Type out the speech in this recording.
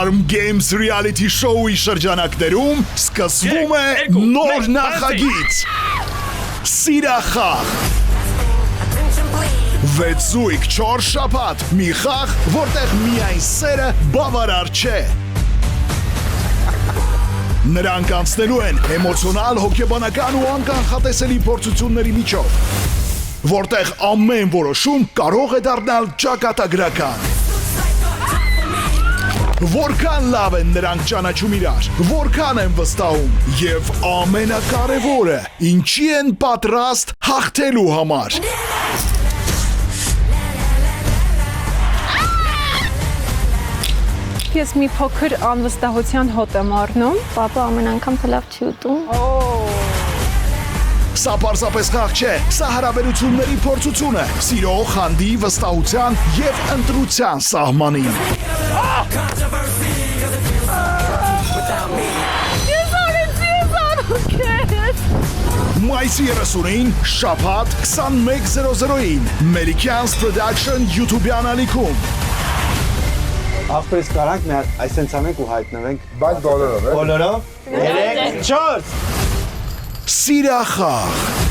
Charm Games reality show-ի շրջանակներում սկսվում է նոր նախագիծ։ Սիրախաղ։ 6 զույգ 4 շաբաթ մի խաղ, որտեղ միայն սերը բավարար չէ։ Նրանք անցնելու են էմոցիոնալ, հոգեբանական ու անկանխատեսելի փորձությունների միջով, որտեղ ամեն որոշում կարող է դառնալ ճակատագրական։ Որքան լավ են նրանք ճանաչում իրար, որքան են վստահում եւ ամենակարևորը, ինչի են պատրաստ հաղթելու համար։ Ես մի փոքր անվստահության հոտ եմ առնում։ Պապա ամեն անգամ լավ չի ուտում։ Սա պարզապես խաղ չէ, սա հարաբերությունների փորձությունը, սիրո, խանդի, վստահության եւ ընտրության սահմանին։ Մայիսի 30-ին, շաբաթ 21:00-ին, Americans Production YouTube-յան ալիքում։ Ախպերս կարանք մի հատ այսենց անենք ու հայտնվենք։ Բայց բոլորով, Բոլորով։ 3, 4 Սիրախաղ։